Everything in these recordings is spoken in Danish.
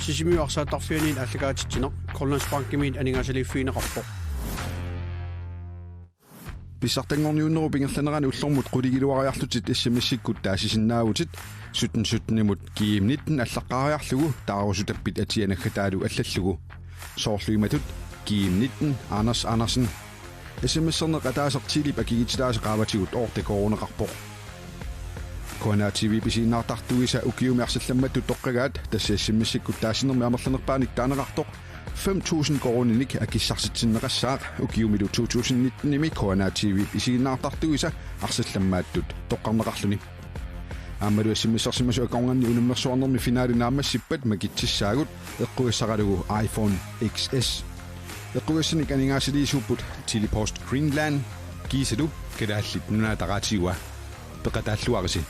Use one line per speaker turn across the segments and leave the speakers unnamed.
Sisimiuarsaattarfianiin allagaatittineq Grønlandsbankimiin aningasaliiffiineqarpoq
Pissartangorniunneru pingerlanerani ullormut quligiluariarlutit issamissikkut taasisinnaautit 17-17-imut kiimnitten allaqaariarlugu taarusutappit atianaggataalu allallugu soorluimatut kiimnitten Anders Andersen SMS-erne qataasertilip akigititaaseqaavatigut oortekoruneqarpoq Kona TV bisiinnaartartuisa ukiumiarsallammattu toqqagaat tassiassimissikkut taasinermi amerlanerpaanik taaneqartoq 5,000 koroninik akissarsitinneqassaaq ukiumilu 2019 imi Kona TV bisiinnaartartuisa arsallamaattut toqqarneqarluni Ammalu SMS-ersimasu akornganni unummersuarnermi finaalinaammassippat makitsissaagut eqquissaqalugu iPhone XS eqquissanik aningaasiliisuupput Telepost Greenland kiisalu kadaallit nunaataqaatiua peqataalluarisi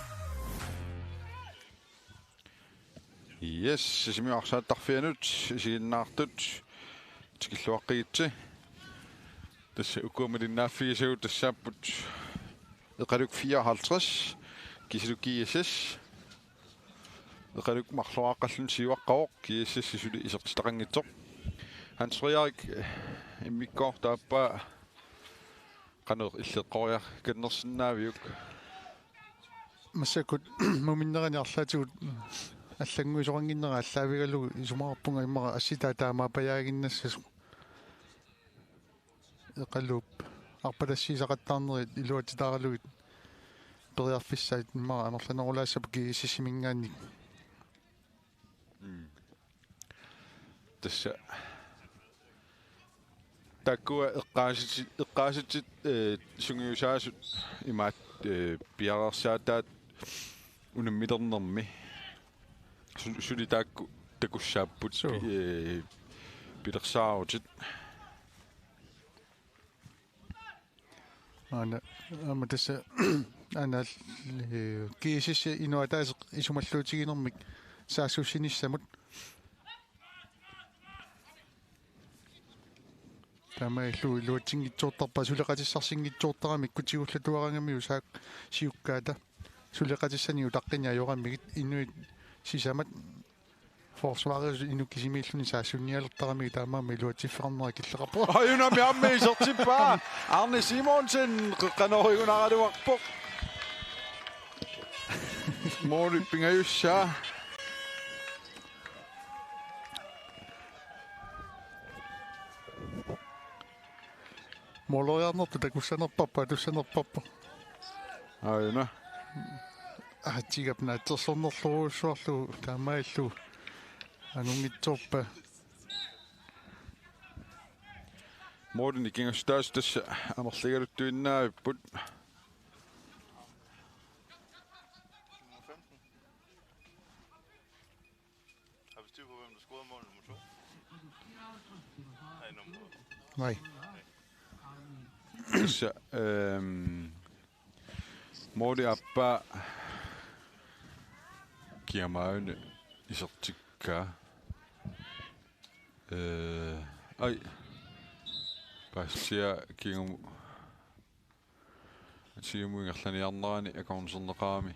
Yes, sisimiuarsaattarfianut isiginnaartut tikilluaqqiitsi tassa ukuumalinnaaffigisagut tassaapput eqaluk 54 kisiluk kiissas eqaluk marluaqallun siuaqqaoq kiissas isuli isertitaqangitsoq Hans Frederik immikkoor taappaa qaneq illeqqoriar kannersinnaaviuk
массакут муминнераниарлаатигут аллангуисорангиннера аллаавигалугу исумаарпунга иммара асситаа таамаапаяагиннассасу эқаллуп арпалассисақаттаарнери илуатитааралугит периарфиссаит иммара амерланерулаассап кисисимингаанник
тасса таккуа эққааситит сунгиусаасут имаат пиарерсаатаат унаммилернерми сулитаакку такуссааппут пилерсааутит
ана аматасса ана кисисси инуатаас исумаллуутигинермик саассуссиниссамут тамаиллу илуатсингитсуортарпа сулеқатиссарсингитсуортарамик кутигуллатуарангамиу саак сиуккаата сулеқатиссаниу таққиниа йораммигит инуит сисамат форсварис инуккисимииллуни саассунниалертарамиг таамаами илуатсиффернера киллеқарпо
аюнами аммисертиппаа Arne Simonsen qanorigunaraluarpoq Mori pingayussa
молоярнерту такуссанерпаппа туссанерпаппа
аюна
атигапнаатсерсорнерлуруссуарлу таамаиллу анунгитсорпа
Morten ikingastаас тасса амерлигалуттуиннаавиппут
Har vi styr på, hvem der scorede mål nummer 2? Nej, nummer...
Nej.
Tassa Morten appa kiamaune isertikkaa ai passia kingum atiumuingerlaniarnerani akornserneqaami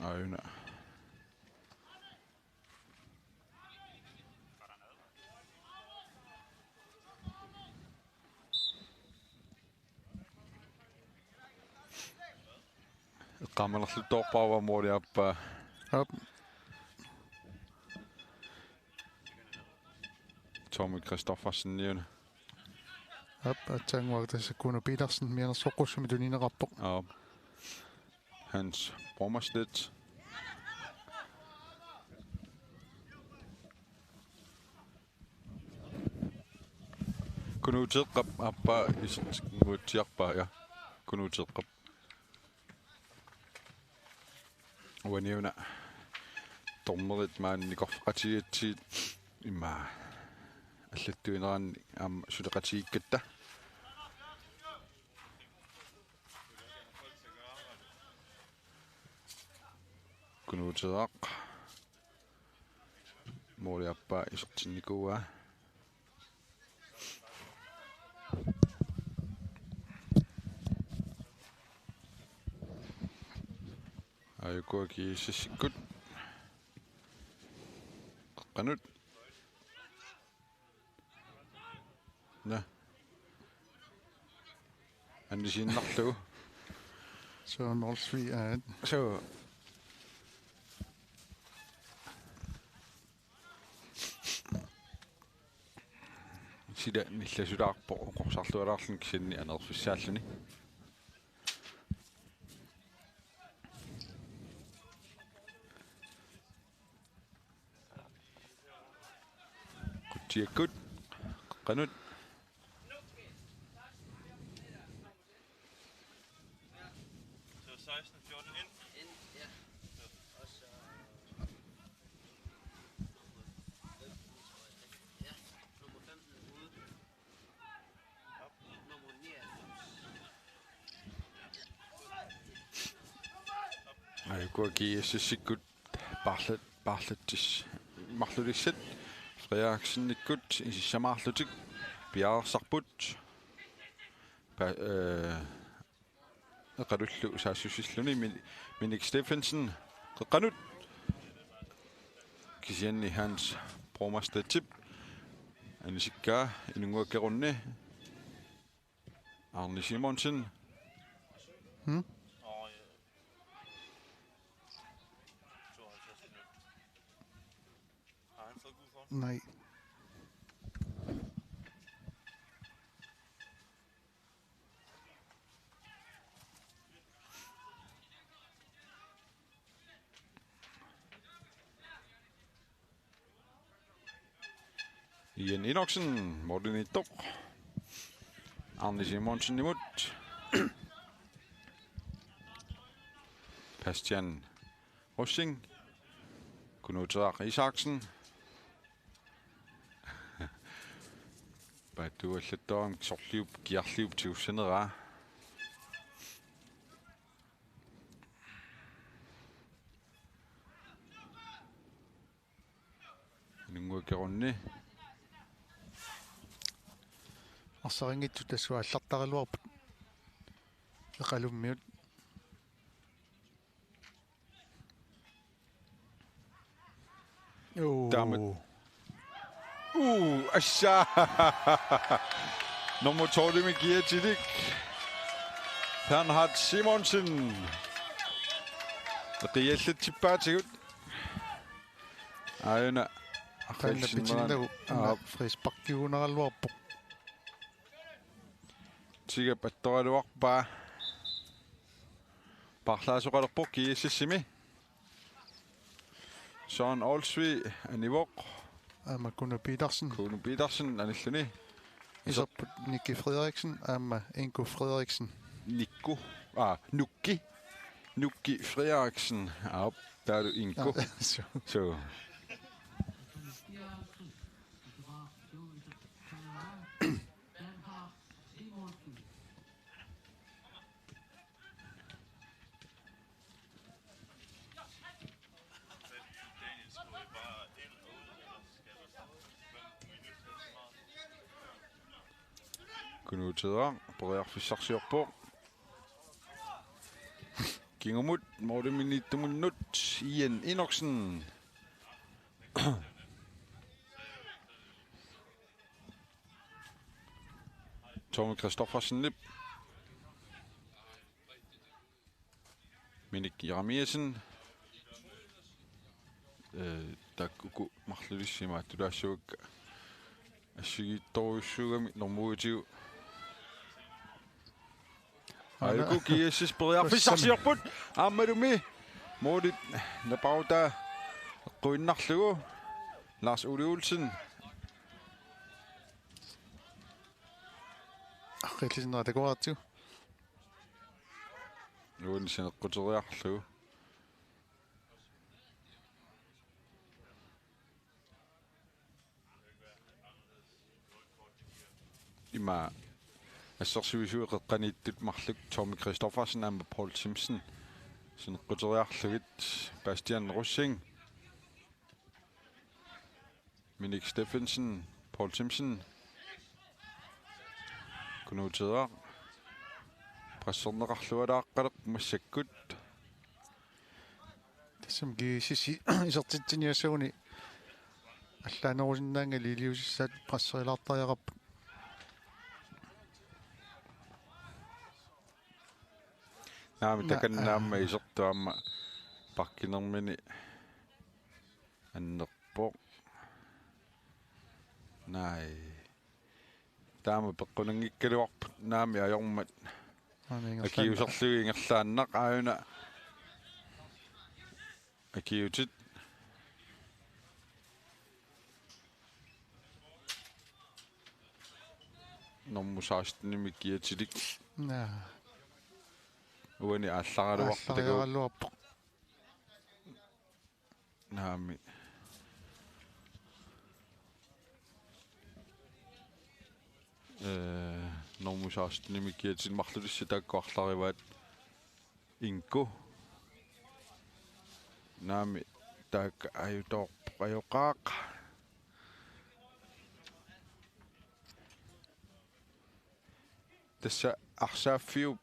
ayuna qamalerlutorpaava mooriappa
Op.
Tommy Kristoffersen niune
Op, atangwagtassa Kuno Petersen mianersoqqussumi tuninerarpoq
ja Hans Brommerstedt kunuuteqqap appa isertikkuutiarpa ja kunuuteqqap Waniuna tormerit maannikorfaqatigitsiit imma аллаттуинераанни аама сулеқатигиккатта кунуутеақ мориаппа исертинникуа Ayukuaki sissikut. Qanut. Na. Anisinnarlugu.
Så er Olsvig er
So sida nillasulaarpo oqorsarlualaarlun kisinni anerfissaalluni. Qutiakkut qanut.
Så 16-14 ind.
Ayukuaki sissikut parlattis marlulissat Frederiksennikkut isissamarlutik piaarsarput eqalullu saassussilluni Minik Steffensen qanut kisianni Hans Bromastatip anisikkaa inunguakkerunni Arne Simonsen
Og 52 minutter. Har han fået gul kort?
nej.
Ian Enoksen, Morten Idor, Arne Simonsen imod. Bastian Rossing, Kunotar Isaksen. Badu allattoram sorliup kiarliup tiussanera. Nunguakkerunni.
Arsaringittut tassuallartariluarput. Eqalummiut.
Dammit. Asha! Nummer 12 med Gia Tidik. Bernhard Simonsen. Reelt tippaatigut. Aina.
Qallappitinnagu frisparkiuneralluarpu.
Tiga pattoraluarpa. Parlaasuqalerpu kiississimi. Søren Olsvig Anivok.
Amma Gunnar Petersen.
Kuno Petersen anilluni.
Isarput Nicky Frederiksen. Amma Ingo Frederiksen.
Nikko. Nukki Frederiksen. Op, der er du Ingo.
Så.
Så.
Daniel skulle bare ind og ud, ellers skal der stå 5 minutter smart.
Kuno Tedang. Brer Fisarsiorpo. Kingamut. Morten Minut. Ian Enoksen. Tommy Kristoffersen Lip. Minik Jeremiasen. Der kunne marlulissima at du så asygittorussugami normuutiu. Ayuku kiisis brer Fisarsiorput. Ammadumi. Morten Nabauda. Quinnarlugu. Lars Ole Olsen.
Qillisinera takuartiu.
Nuun sineqquteriarlugu. Ima ассерсуисуи qeqqaniittut marluk Tommy Kristoffersen amma Paul Simpson sineqquteriarlugit Bastian Rossing Minik Steffensen Paul Simpson Kunuterer pressernerarlualaaqqaleq massakkut
som giisisi isertitsiniassuguni аллаанерусиннаанга лилиусиссаат прассерилаартариақарпут
Naami takannaamma isertuamma parkinermini annerpoq nai taama peqqunangikkaluarput naami ajormat akiuserlugi ingerlaannaq aayuna akiutit normmusaastnimik kiatilik uani aallaraaluarput naami normmusaastnimik kiatin marlulissi taakkuarlarivaat inko naami taakka ajutorpoq ajoqaaq tassa arsaaffiup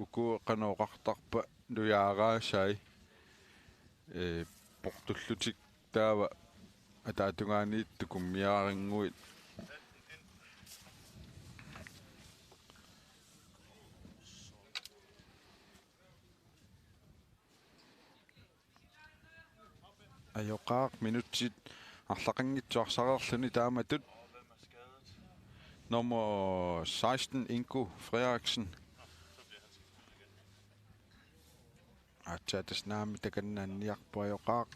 ukueqanooqartarpa nujaaraasai portullutik taava ataatungaaniit tukummiaaringuit ajoqaaq minutsit arlaqanngitsuarsaqerluni taamatut nummer 16 Ingo Frederiksen atsatas naami takannaanniarpu ajoqaaq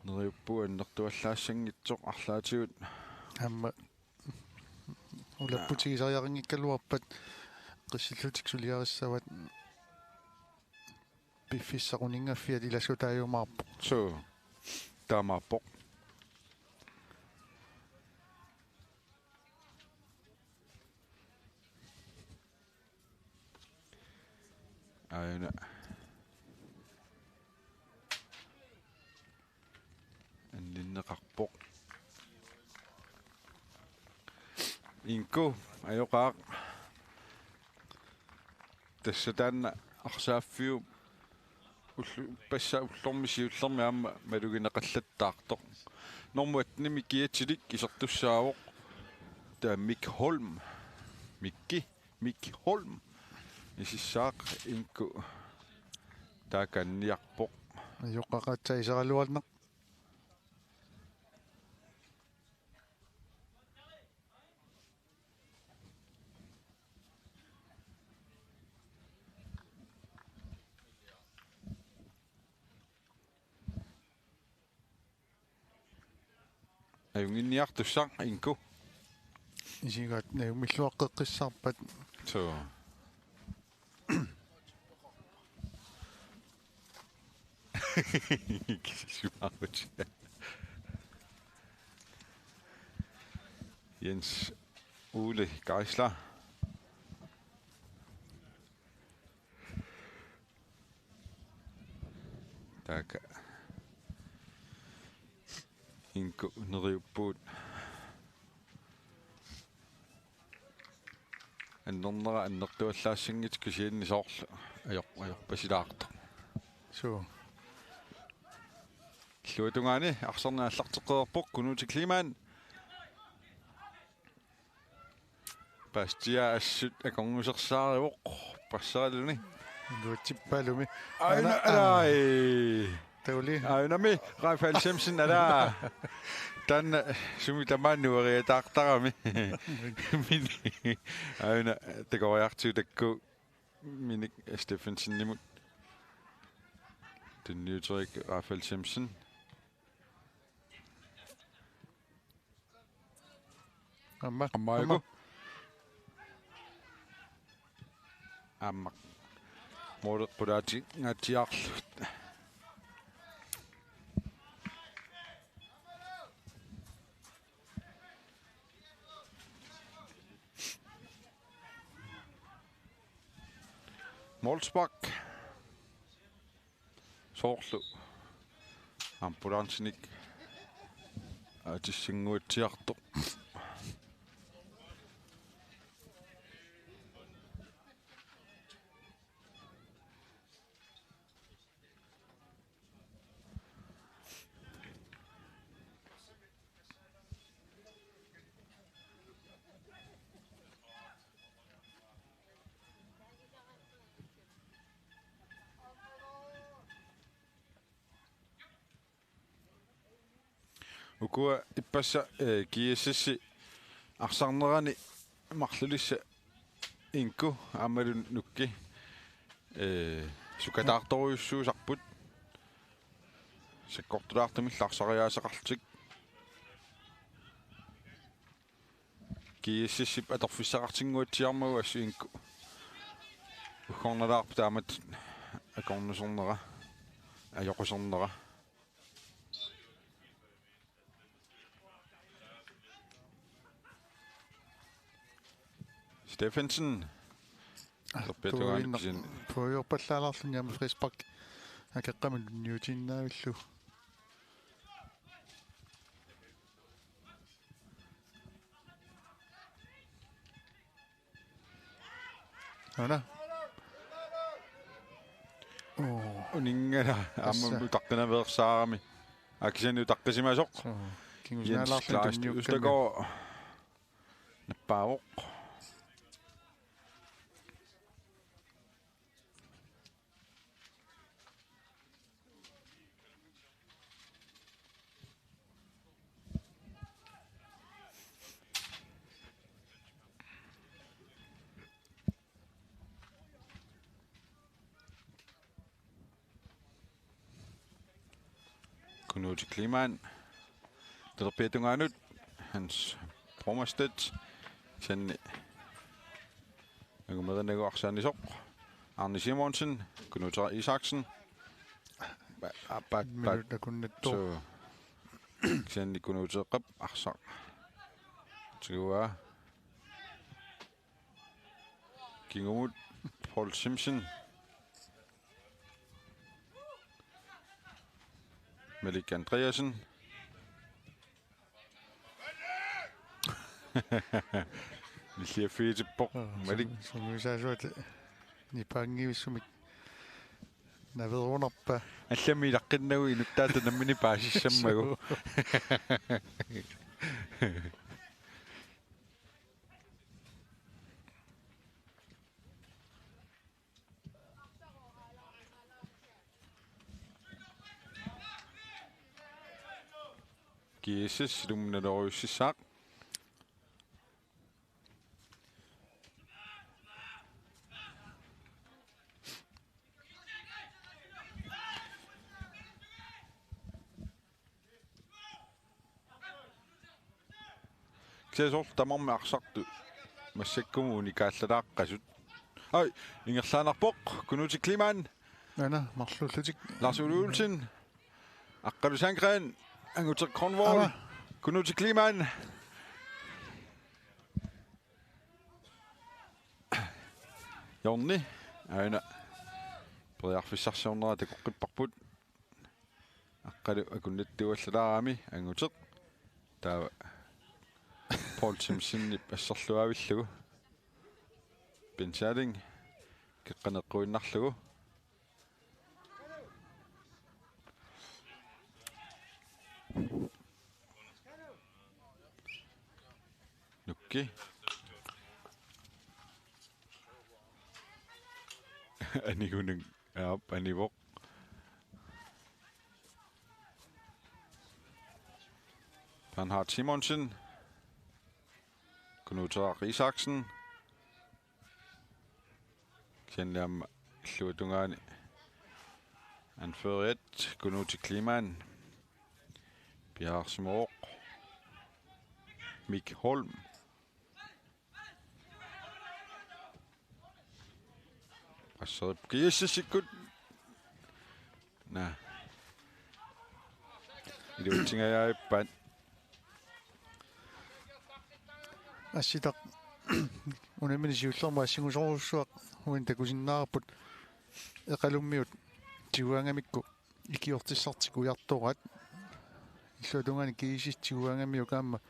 neriuppu annertuallaassangitsoq arlaatigut
амма улаппутигисариақингиккалуарпат қиссиллутик сулиариссават пиффиссақунингаффиат илассутаажумаарпо
so taamappoq aina anninneqarpoq Inko ajoqaaq tassataanna arsaaffiu passa ullormisiullermi aamma malugineqallattaartoq normuatnimi kiatilik isertussaavoq taa Mik Holm isissaaq Inko taakanniarpoq
аёққақатса исералуарнеқ
ajunginniartussaq Inko
исигаат наумиллуаққеққиссаарпат
so Kissuarut Jens Ole Geisler tak Inko neriuppuut аннернера аннертуаллаассангит кисииннисоорлу аёрпасилаарто
суу
луатунгаани арсернааллартеққерпоқ кунути климаан пастиа ассут аконгусерсааривоқ пассаралуни
нуатсиппалуми
аина алай
таули
аинами Rafael Simpson ала тан сумитамааннуариатаартарами мини аина текориарту такку миник Stephensen нимут den nye træk Rafael Simpson
амма
amma modet podati ngatiarlut Molsbak soorlu ambulansinik atissinguutsiartoq ukua ippassa kiississi arsarnerani marlulissa inku aammalun nukki sukataartoruyussuusarput sakkortulaartamillaarsariaasaqartik kiississip atorfissaqartinguatsiarmagu assu inku ukhornalaarpu taamat akornusornera ajoqusornera Steffensen
туин пуйорпаллааларлун яма фрисбак акеққамин ньютиннаавиллу ана
унингала аамму таққинаверсаарами аксиану таққисимасоқ
кингуснаалаарлун
устаго наппаавоқ Kunuti Kliman. Der Petunganut. Hans Promastet. Sen jeg med den går Sandy Sok. Arne Simonsen. Kunuta Isaksen.
minuuta kun nyt
Så sen Kunuta Qab Aksak. Tua Kingumut Paul Simpson. Malik Andreasen. Vi ser fedt på Malik.
som vi sagde så ni pangivissumik naveruunarpa
Allami laqqinnagu inuttaata nammini paasissammagu. Kiisis lumnadoruississaaq. Kiisort tamarma arsartu massakkumuni kaallalaaqqasut. Ai, ingerlaanarpoq Kunuti Kliman.
ana marlullutik
Lars Ole Olsen. Aqqalu Sandgren. Angutter Kronvold. Kunuti Kliman. Jonni. Aina. Priarfissarsiornera takoqqipparput. Aqqalu akunnattuallalaarami angutter. Taa Paul Simpson passarluavillugu. Ben Schading. Keqqaneqquinnarlugu. Nukki. Anigunung anivok. Bernhard Simonsen. Kunuta Isaksen. Kjenliam Llutungaani. Anfører 1. Kunuti Kliman. Bjerg Smorg. Mik Holm. Og så Giessikut. Nej. Det er jo ting, jeg er
асситақ унамини сиуллерма ассигусоруссуақ уин такусиннаарпут эқалуммиут тигуангамикку икиортиссартик уярторат иллуатунгани киисис тигуангамиу каама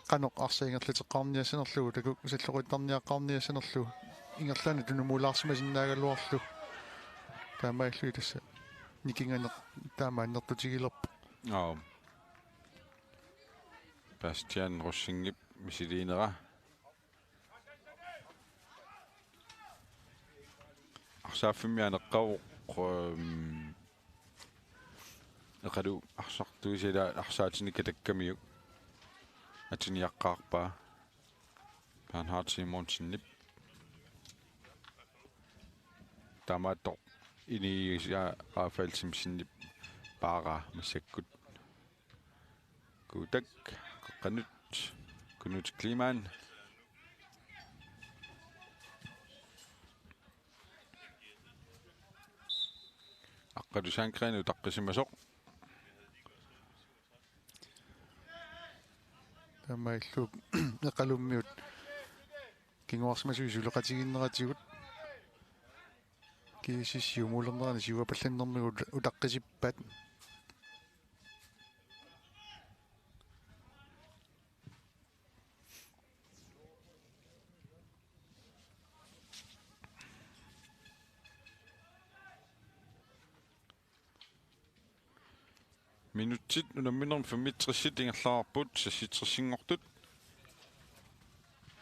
каноқ арсаингерлатеққарниассанерлугу таку саллоқиттарниаққарниассанерлугу ингерлаана тунумулаарсимасиннаагалуарлу таамаиллуи тасса никинганеқ таамааннертутигилерпу
Bastian Rossingip misilinera. Arsaafimmianeqqaruq eqalu arsartuisila arsaatinikka takkamiu atiniaqqaarpaa Bernhard Simonsen nip tamato ini Rafael Simsin nip para masakkut kutak qanut kunut kliman aqqalusaanqrinu taqqisimasoq
Тамаиллук эқалуммиут кингуарсимасуисулеқатигиннератигут кисиссиумулернерани сиуапалланнэрмигут утаққисиппат
minutsit unamminerm 65 ingerlaarput sassitrissingortut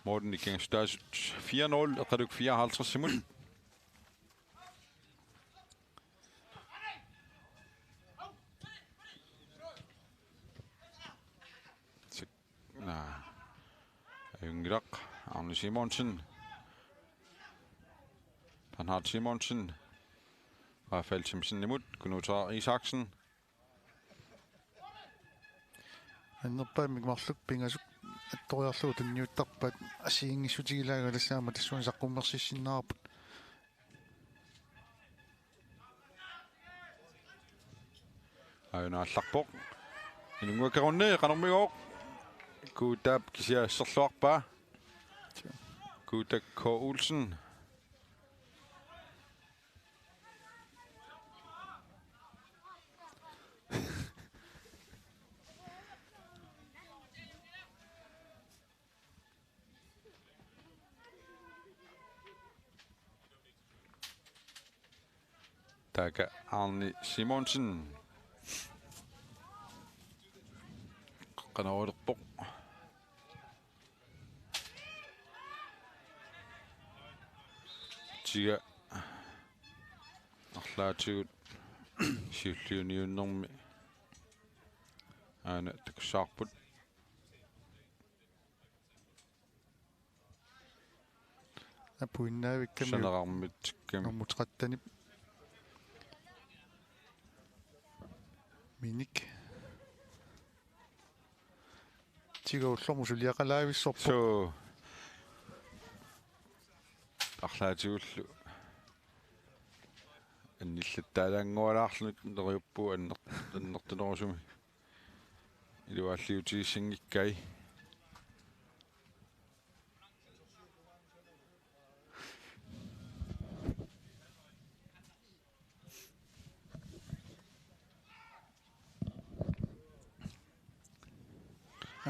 Morten ikingastaasut 4-0 eqaluk 54 simut Yngrak Arne Simonsen Bernhard Simonsen Rafael Simsen imut Gunnar Isaksen
аннерпаамик марлук пингасук атториарлуу танниуттарпат асиингиссутигилаагалассаама тассуан саққуммерсиссиннаарпут
Ajunaallарпоq инунгуакерунни qanarmigoq kuutaap kisiaassерluarpaa kuutak K Olsen Taka Arne Simonsen qanarulerpoq tiga arlaatigut siulliuniunnermi aana takussaarput
апуиннаавикками
санерармит тикками
нормутеқаттанип миник тигауллорму сулиақалаависсорпо
so арлаатигуллу анниллаттаалаангуалаарлунут нериуппу аннертунерусуми илуааллиутигиссангиккай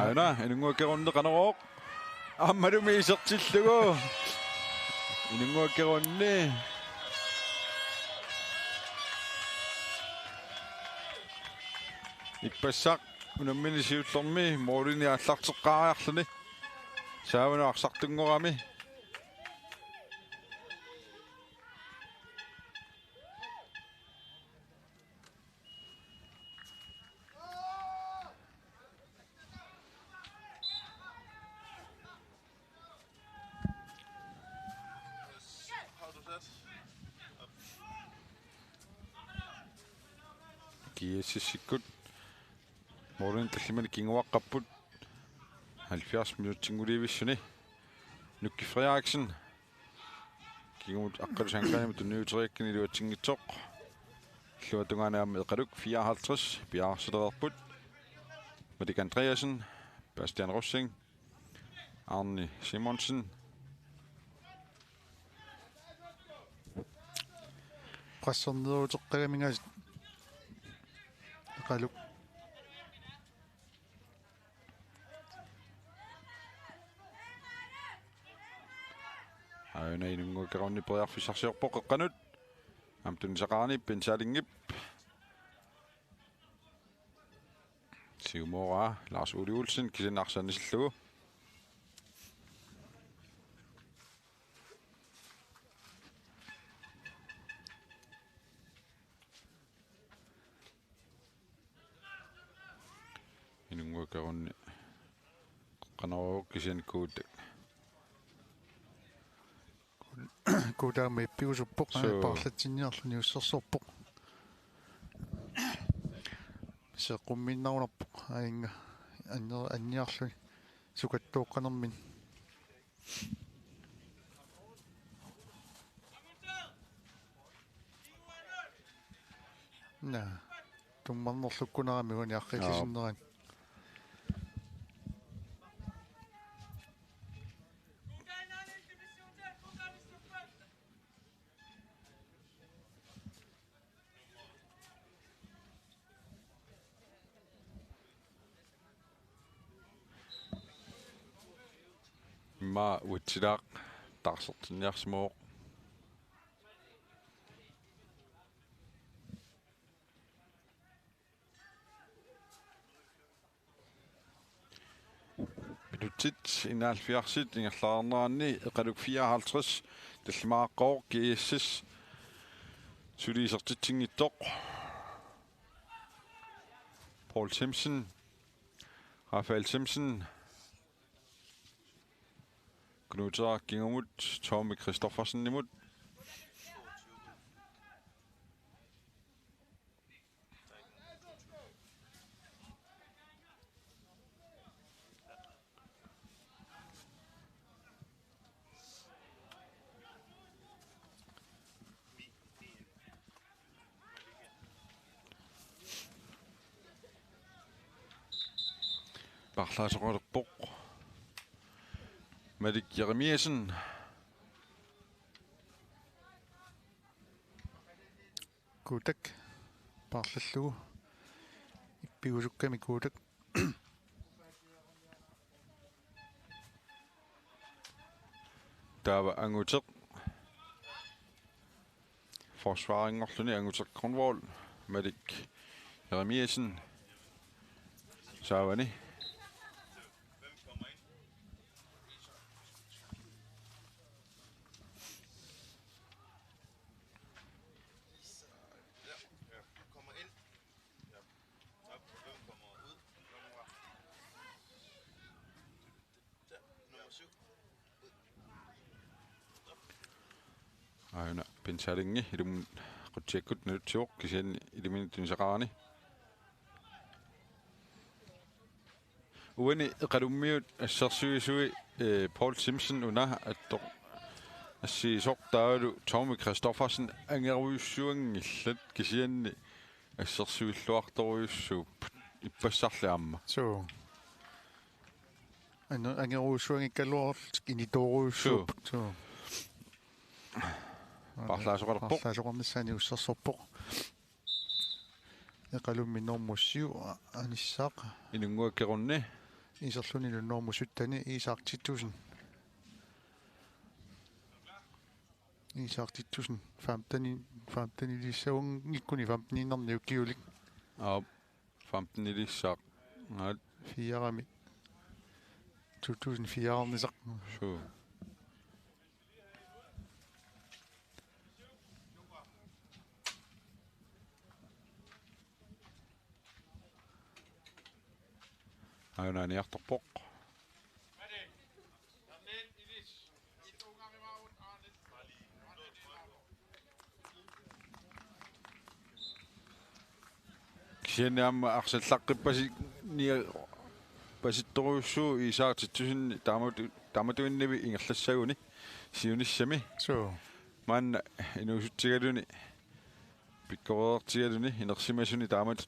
Aina inunguakkerunne qanarooq aammalumi isertillugu inunguakkerunni ippassaq unammini siullermi moolini аллартеққариарлуни saavanu arsartungorami kiassissikkut moolini tallimani kinguaqqapput 70 minuuttinguliivissuni Nukki Frederiksen kingumut aqqalusanqaanimut tunniuteriakkini iluatsingitsoq illuatungaanaammi eqaluk 54 piaarsilererput Madik Andreasen Bastian Rossing Arne Simonsen
прассернеруутеққагамингаас эқалук
aina inunguakkerunni periarfissarsiorpoq eqqanut amtun saqaarni pensaalingip siumora Lars Uli Olsen kisinnaarsanissillugu inunguakkerunni qanaro kisianikuut
Kudaami piusuppoq parlatsinniarluni ussersorpoq. Sequmminnarunarpoq ainga anniarluni sukattuoqqanermin. Na tummarnerlukkunarami uni arqillisinneran.
Ma utsidaaq tarsertinniarsimoq Pinutit inaalfiarsit ingerlaarneranni eqaluk 54 tallimaaqqoq kiissis suliisertitsinngittoq Paul Simpson Rafael Simpson Knuter Gingumut Tommy Christoffersen imod Parlaasoqalerpoq Malik Jeremiasen
Kutak parlallugu ippiusukkami kutak
Tava anguteq forsvaringorluni anguteq Kronvold Malik Jeremiasen Savani Aina pinsaringi ilum qutsikut nutsuoq kisian ilimin saqarani Uani eqalummiut assersuisui Paul Simpson una attoq assiisoq taalu Tommy Christoffersen angeruissuangillat kisianni assersuilluartoruissuup ippassarli amma
so angeruussuangikkaluorl initoruissuup so
Parlaasoqalerpoq
Parlaasoqarnissaani ussersorpoq eqalumminnormussiu anissaaq
inunguakkerunni
iserluni lunnormussuttani isaartittusen 15 lissaungikkuni 15 ukkiulik
15 ilissaaq naat
4 2004 nisaq
so Ainaaniartorpoq Kisianniamma arsallaqqipasi nia pasittoruussuu isaartittusinni taamatuinnivi ingerlassaguni siunissami
so
maanna inuusuttigaluni pikkoreertigaluni inersimasuni taamat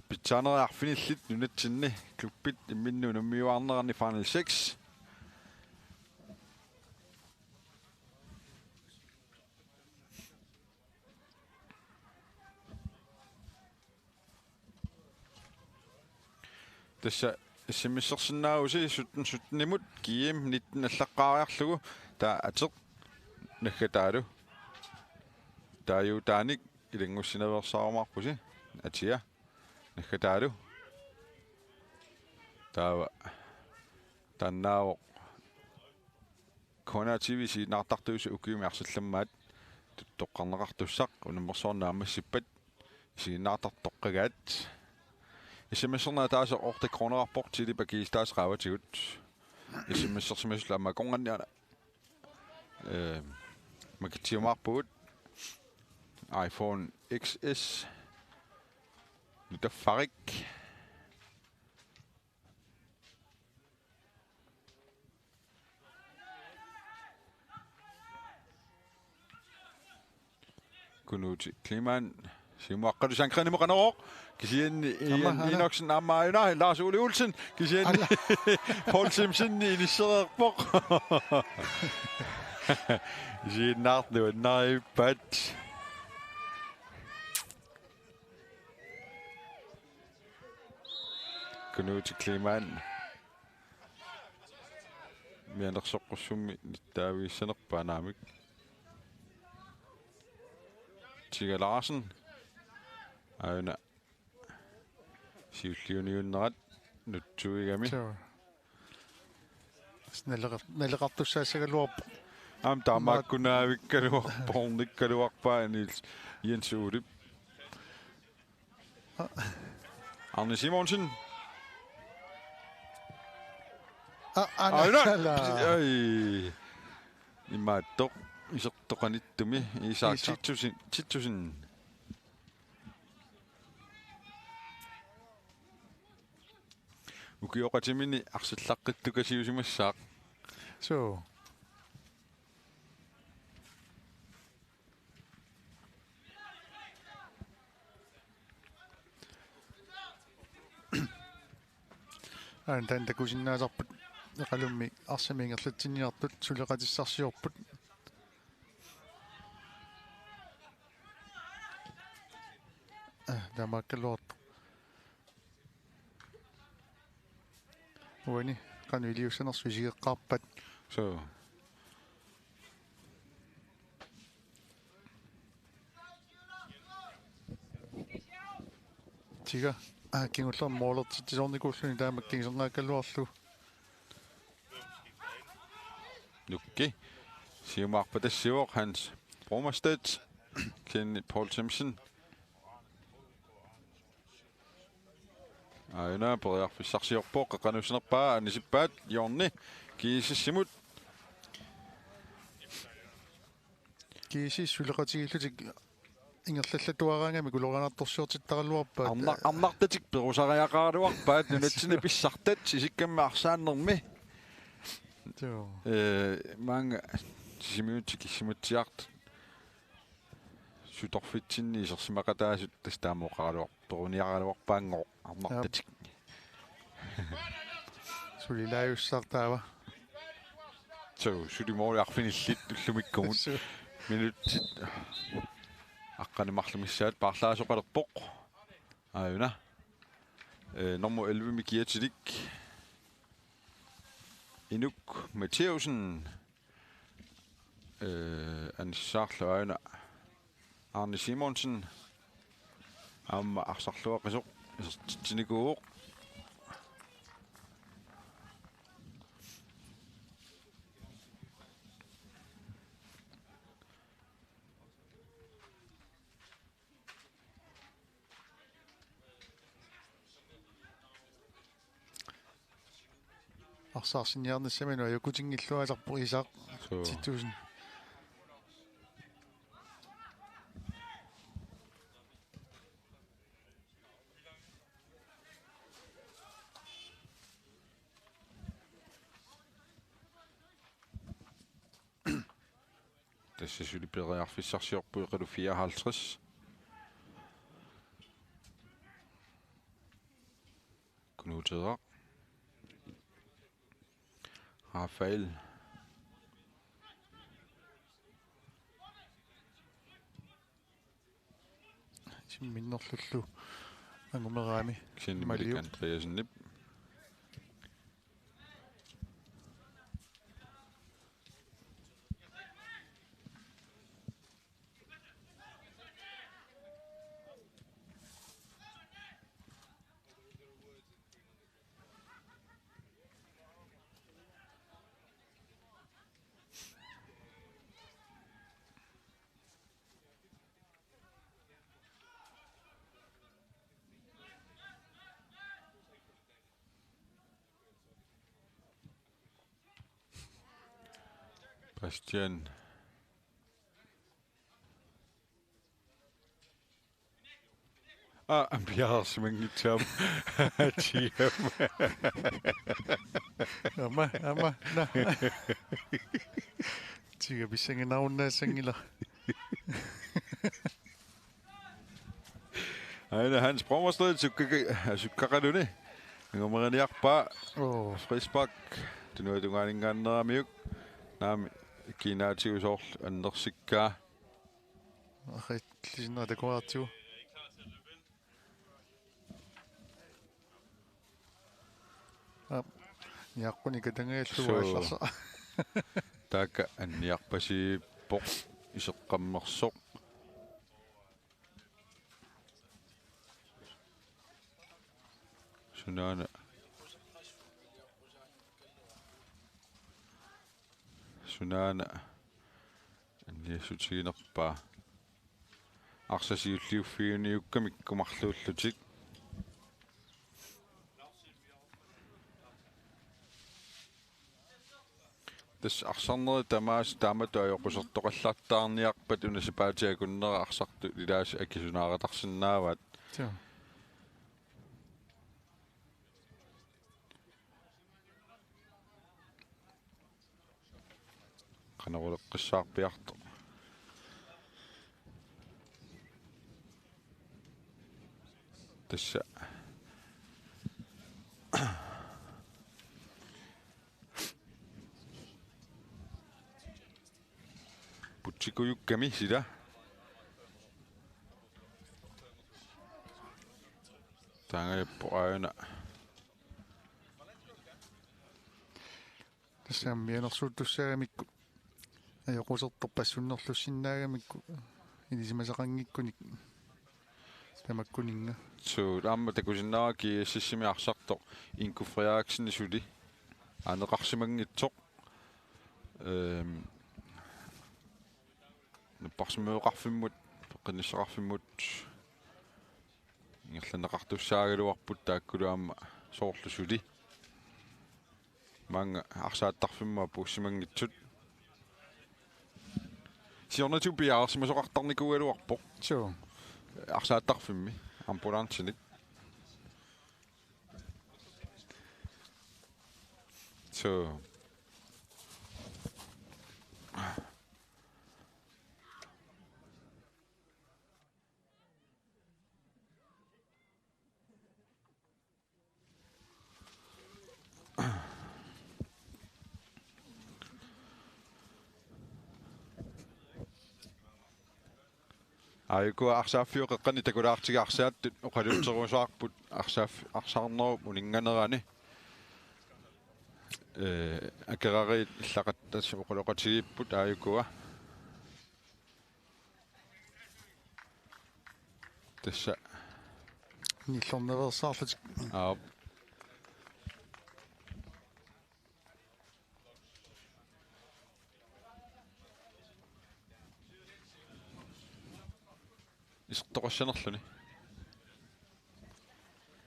Pitsaaneriarfinillit nunatsinni kluppit imminnu nummiuarnerani final 6 Tassa simmissersinnaagusi suttenimut kiim 19 allaqqaariarlugu taa ateq naggataalu taajutaanik ilangussineversaarmarpusi atia naggataalu taava tannaawoq Kona TV siinaartartuusi ukiumiarsallammaat tuttoqqarneqartussaq unummersoornaamassippat siinaartartoqqagaat Isimissernaa taasa orti kronerarport tili pakiistaas qaavatigut SMS la magongan ya. Makitiyo makbut. iPhone XS. Nita farik. Kunuti Kliman. Simuakkadu Sankren mo kanok. Kisien Inoksen Amaina Lars Ole Olsen. Kisien Paul Simpson initieret bok. Kisien nart det var nej bad. Kunuti Kliman. Miander soqqussummi nittaaviissanerpaanaamik. Tiga Larsen. Aina. Siulliuniunnerat nutsuigami.
Snelleqartussaasagaluarpu.
Am taamaakkunaavikkaluarpornikkaluarpaa Niels Jens Udip. Arne Simonsen. Aina. Ai. Imaattoq isertoqanittumi Isak Tittusin. Ukioqatimini arsallaqqittukasiusimassaaq.
So. Antan takusinnaasarput eqalummi arsamiingerlatsiniartut suleqatissarsiorput. Damakkaluart. Uani qanuiliussanersusigeqqarpat.
So.
Tiga kingullerm moolertitisornikuulluni taamakkingisengaakkaluarlu.
Nukki. Siumaarpa tassiuoq Hans Bromerstedt. Ken Paul Simpson. Aina poriarfissarsiorpoq qaqanussinerpaa anisippaat Jorni kiisissimut.
Kiisi suleqatigillutik ingerlallatuaraangami kuloranaartorsiortittaraluarpaat.
Arnartatik perusariaqaaruarpaat nunatsini pissartat sisikkamma arsaannermi.
Jo.
Mange simiutik simutiart. Sutorfitsinni isersimaqataasut tastaamoqaraluarperuniaqaluarpaango arnartatik.
Sulilaajussaartaava.
So sulimoriarfinillit ullumikkumut minutsit aqqanimarlumissaat parlaasoqalerpoq aayuna nummer 11 Mikiatilik Inuk Matheusen ansarlu aayuna Arne Simonsen amma arsarluaqisuq isertitsinikuuq
Arsaarsinniarnissamanu ajukutingilluasarpu Isak Tittusin.
Tassasuli periarfissarsiorpu iqalu 54. Knutedaq. Rafael.
Simminnerlullu angumeraami
Sinnimelik Andreasennip. Christian. Bjerre som en tom.
Ama. Na. Tiga bising nauna sangila.
Aina hans brommerstred sukkakaluni. Ngomariarpa. Frisbak. Tunu tungalinganneramiuk. Naami kinaatiusorl annersikkaa.
Akit lisina dekoratiu. Yakkuni katangaallugaallarsa.
Taaka anniarpasiippoq iseqqammersoq. Sunaana anniassutiginerpaa arsasiulliuffiuniukkamik kumarluullutik tas arsarneri tamaas taamatu ajoqusertoqallaartaarniarpat unasipaatiakunnera arsartu ilaas akisunaaqatarsinnaavat
Tio.
qaneruleqqissaarpiarto tassa putsikuyukkami sila taangajappoqaajuna
Tassaammienersuuttussaagamikku ajoqusertorpassunnerlussinnaagamakku ilisimasaqanngikkunik tamakkuninga
so amma takusinnaaki sissimi arsartoq inkufriaaksinni suli aaneqarsimangitsoq наппарсимеоқарфиммут пеққиниссақарфиммут ингерланеқартуссаагалуарпут тааккулуамма соорлусули манга арсааттарфимма пуссимангитсут сиорнату пиаарсимасоқартарникугалуарпоқ
Tio.
арсааттарфимми амбулансиник so Aiku arsaaffiuqeqqani takulaartigaarsaаттут oqalutteruusaarput arsaarnerup uninganerani akerari illaqattas oqaloqatigiipput aayukua tassa
Nillornereersaarlutik
aap isertoqassanerluni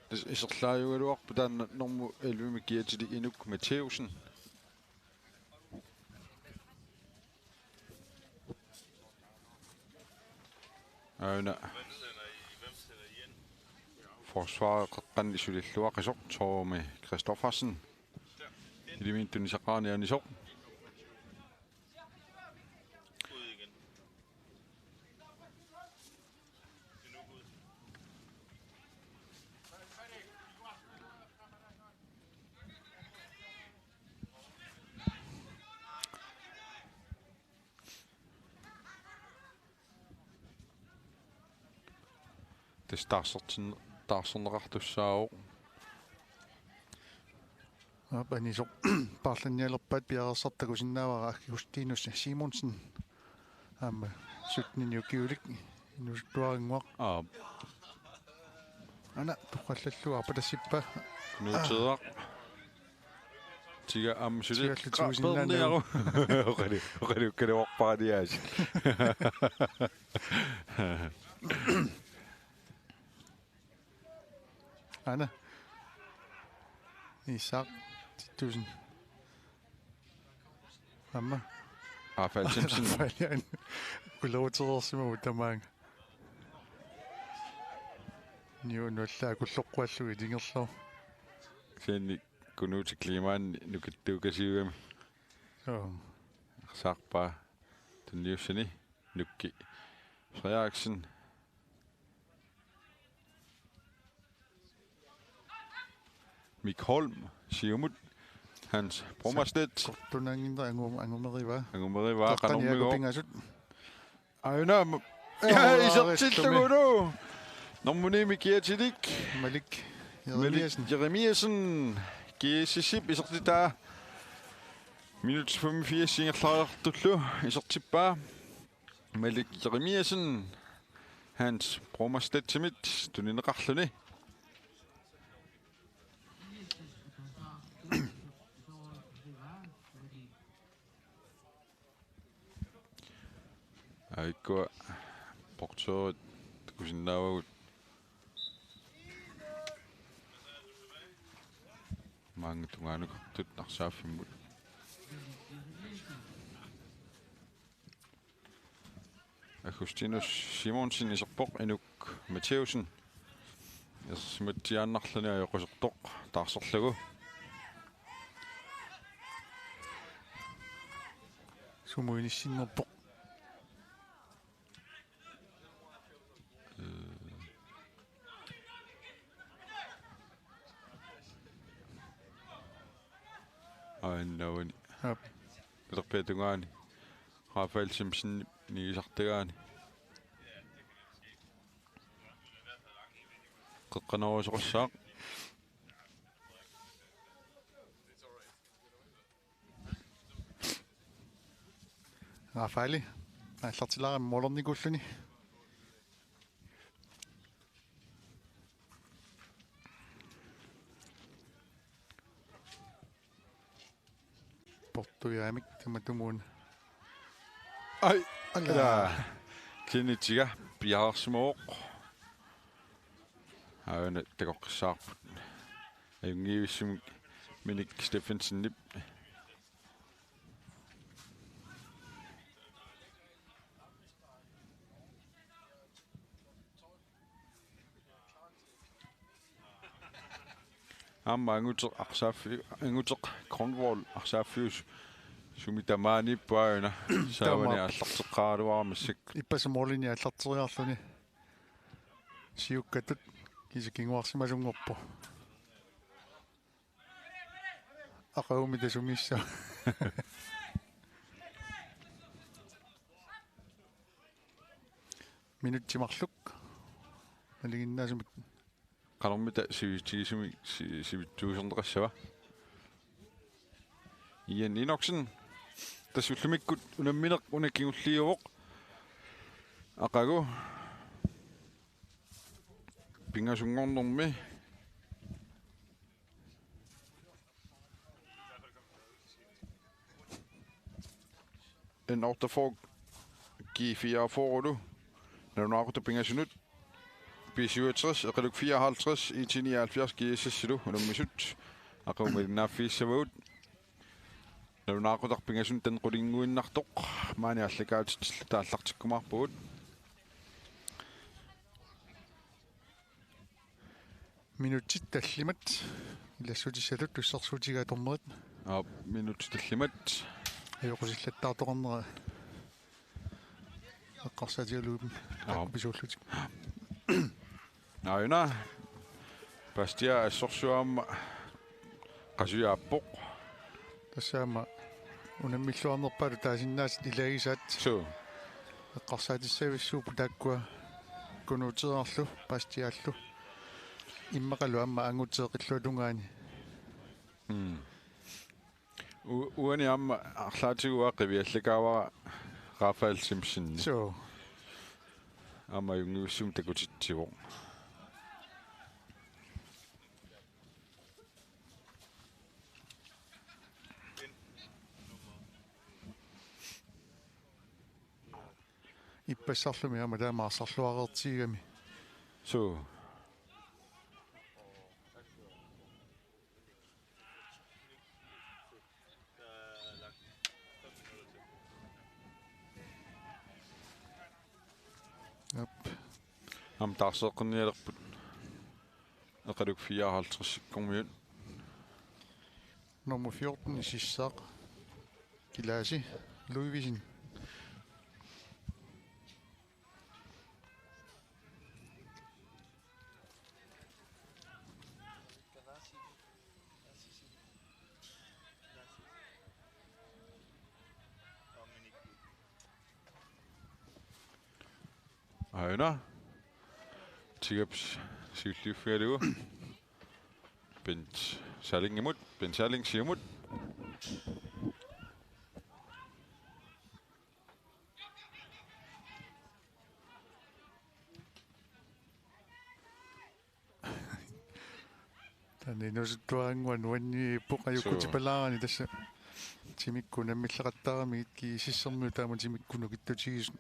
tas iserlaajugaluarpu taanna normu elvimi kiatili inuk Matheusen auna
Hvem sætter I ind?
forsvaret qeqqannissulilluaqisoq Tormi Christoffersen ilimintunisaqaanianisoq
Ud igen. Endnu ud.
tas taarserneqartussaaoq
апаниso парланниалерпаат пиареерсартакусиннаавара Агустинус Симонсен аама сутниниукиулик инустуарингуақ
aap
ана тухаллаллуа патассиппа
nuuteaq tiga amsuli
Tigallutuusinnaannagu.
oqalukkaleorpaaliaas
ана Isaq 1000 аама
Rafael Simpson.
Rafael kulootereersimagu tamaanga. Niu nullaa kulloqquallugi tingerlor.
Sen kunuuti klimaan nukittuukasiugami.
So.
Saaqpaa tunniussani nukki. Frederiksen. Mik Holm, Siumut, Hans Brommerstedt.
Kortunangindra angumeriva.
Angumeriva qanormigo.
Pingasut.
Aina. Ja, isertillugu. Normuni Mikiatilik.
Malik
Jeremiasen. Giesisip isertitaa. Minut 85 ingerlaartullu isertippaa. Malik Jeremiasen. Hans Brommerstedt timit tunineqarluni. Aikko portorit kusinnaavagut maangitungaanukартут нарсааффиммут Agustinus Simonsen iserpoq inuk Matheusen ersimatiaannarluni ajoqasertoq taarserlagu
sumuinissinnerpoq
Aannawani. Terpetungaani. Rafael Simpson niisartagaani. Qeqqanerusoqassaaq.
Rafaeli. Allartilaaram molornikulluni. Portujaamik tamatumuun.
Ai, ala. Kinitiga piarsmooq. Aana takoqqissaarput. Ayungiivissum Minik Steffensen nip. Amma anguteq arsaafi anguteq Cornwall arsaafius sumitamaani puauna saavani аллартеққаралуармассак
Иппасуморлини аллартериарлуни. Сиуккатут кисакингуарсимасунгорпо. Ақауми тасумисса. Минутсимарлук. Налигиннаасумут
qanormita sivittigisumi sivittuusernеқассава Ian Inoksen tassullumikkut unammineq unakingulliuvoq aqagu pingasungornermi en ortaforg G4 forulu narunaaqutta pingasunut B67 eqaluk 54 i 79 GSSlu unammisut aquumalinnaaffiissavaut narunaaqutaqpingasun tan qulinguinnartoq maani allakaatit taallartikkumaarpugut
минутит таллимат илассутиссалут туссарсуутигааторнерит
minut tallimat
аёқусиллаттаартоқарнера аққарсаатигалуупи писууллутик
Naina Bastia assorsuamma qasuyaappoq
тассаама унаммиллуарнерпалу таасиннаас илагисаат
so
аққарсаатиссависсуупу тааккуа кунуутерарлу пастиааллу иммақалу амма ангутеэқиллуалунгаани
uani amma arlaatiguaa qiviallakaavara Rafael Simpson
so
amma yungiussum takutitsivo
иппассарлуми ама таамаарсарлуареертигами
so Ham tarsaqinnialerput. Eqaluk 54 sekundmiut.
Nummer 14 i Sissak. Kilasi. Louisin.
Aina. Tigaps sylliufialugu. Bent Salling imod. Bent Salling siger imod.
Tani nusuttuaanguan wanni puqajukutipalaani tassa timikku nammillaqattaramigit ki sissermu taama timikkunu kittutigisu.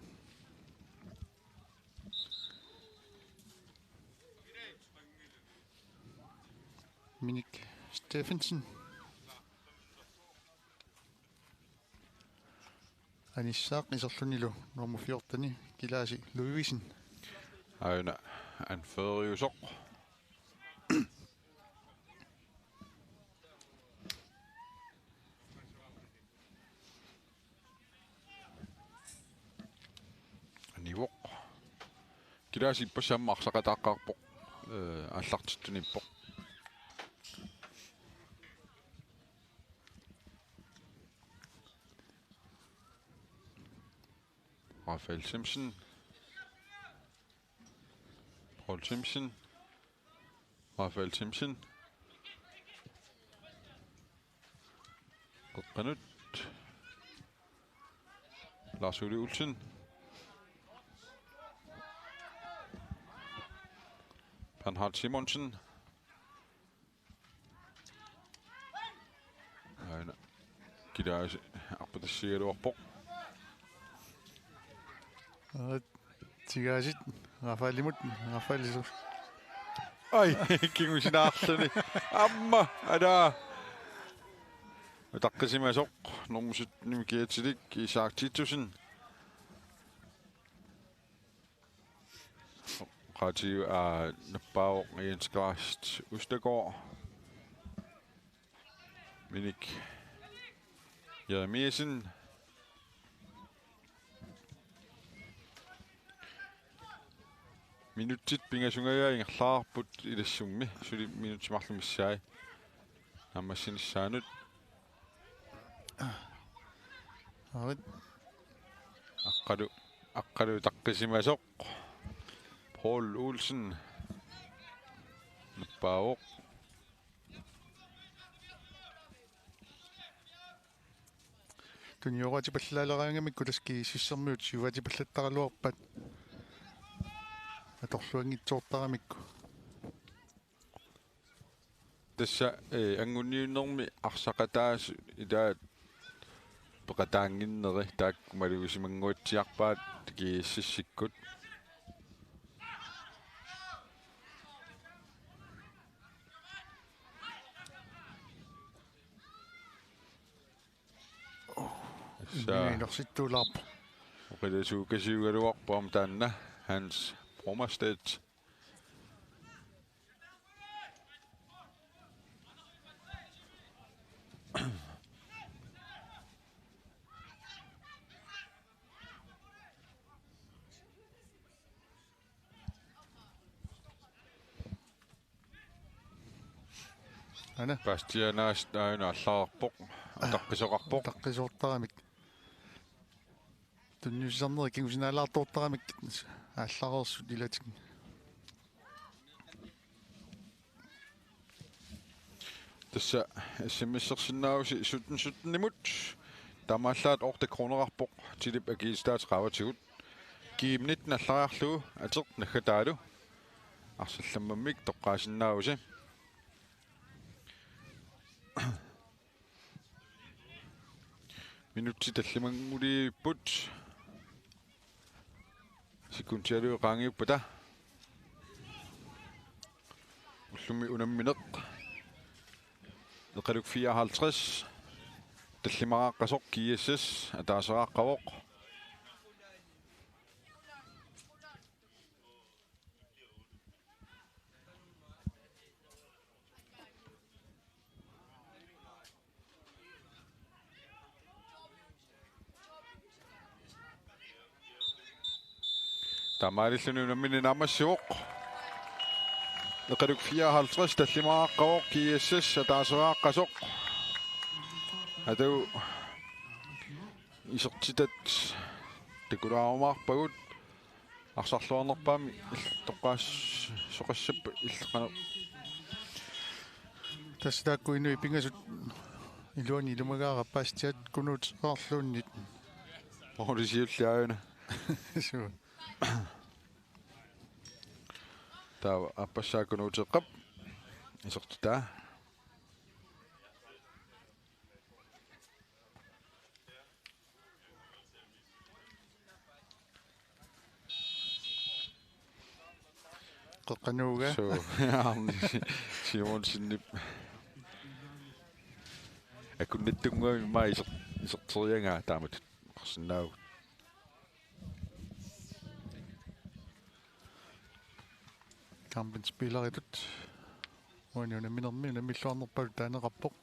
Minik Steffensen. Anissaaq iserlunilu nummer 14 Kilasi Louisin.
Aina. Han Frederiusoq. Nivoq. Kilasi passammarsaqataqqarpoq. Аллартиттуниппоq. Rafael Simpson. Paul Simpson. Rafael Simpson. Qanut. Lars Ole Olsen. Bernhard Simonsen. Aina. Kidasi arpatassigaluarpoq.
Tigasit Rafaelimut Rafaelisu.
Ai, kingusinaarsani. Amma ada. Taqqisimasoq normusut nimikiatilik isaartitusin. Qatiu nappaoq ianskast Ustegård. Minik Jeremiasen. Minutit pingasungaya ingerlaarput ilassummi suli minutimarlumissaai nammassinnissaanut
Arit
aqqalu taqqisimasoq Paul Olsen nappaavoq
tunioqati pallaaleraangamikku taski sissermiut suvati pallattaraluarpat atorluangitsoortaramikku
tassa angunniunnermi arsaqataas ilaat peqataanginneri taakkumalugusimanguatsiarpaat kiississikkut
inersittuularpa
oqilasuu taanna Hans Brommerstedt.
ana
Bastianas aina allaarpoq ataqqisoqarpoq
taqqisoortaramik tunniussarneri kingusinaalaartoortaramik ааллареерсут илатик
тасса смиссерсиннааруси суттеннимут тамааллаат орта кронерарпоқ тилип акиистаатеқаватигут киимнит наллариарлугу атеқ наггатаалу арсалламмаммик тоққаасиннааруси минутти таллимангулииппут секунтиалу qaangiuppata уллуми унамминеқ эқалук 54 таллимарааққасоқ киассас атаасерааққавоқ Tamalilluni min nammassuq. Leqaduk 54 tallimaaqawoq kiissas ataasaaqasuq. Adu isertitat tikulaarumаарpagut арсарлуарнерпаами тоққаас соқассап иллеқана
тассааккуинуи пингасут илуани илумагаараппаастиат кунут аарлууннит
орисиуллааюна
су
таа аппассаакунуутеққап исертутаа
qeqqanuuga
so Simon sinip akunnattungaami maa iserterianga taamat qarsinnaagu
kampen spilleritut uaniuna minermina milluarnerpalut taaneqarpoq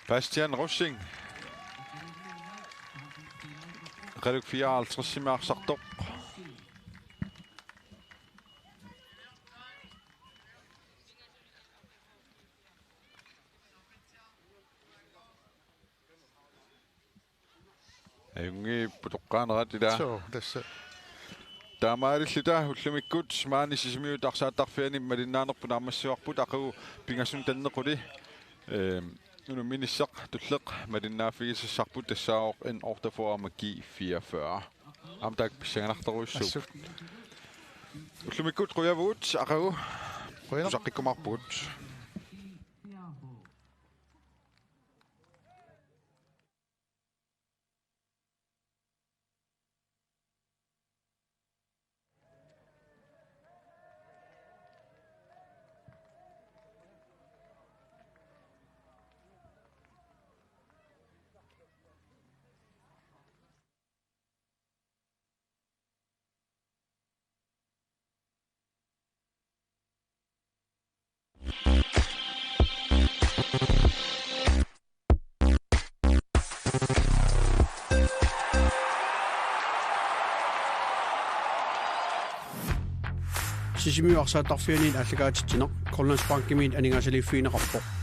Bastian Rossing qaluk 54 simaaqsartoq Ayungi putoqqaanerat ila
so tassa
taamaalilluta ullumikut maani sisimiut arsaattarfiani malinnaanerpun armassuarput aqagu pingassun tannequli nu minissaq tulleq malinnaafigisissarput tassaaoq en ortafoa magi 44 amtak pissanganartaruissu ullumikut quyavuut aqagu saqikkumarput
Sisimiu arsaattarfianiin allagaatittineq Kollans Bankimiin aningaasaliiffiineqarpoq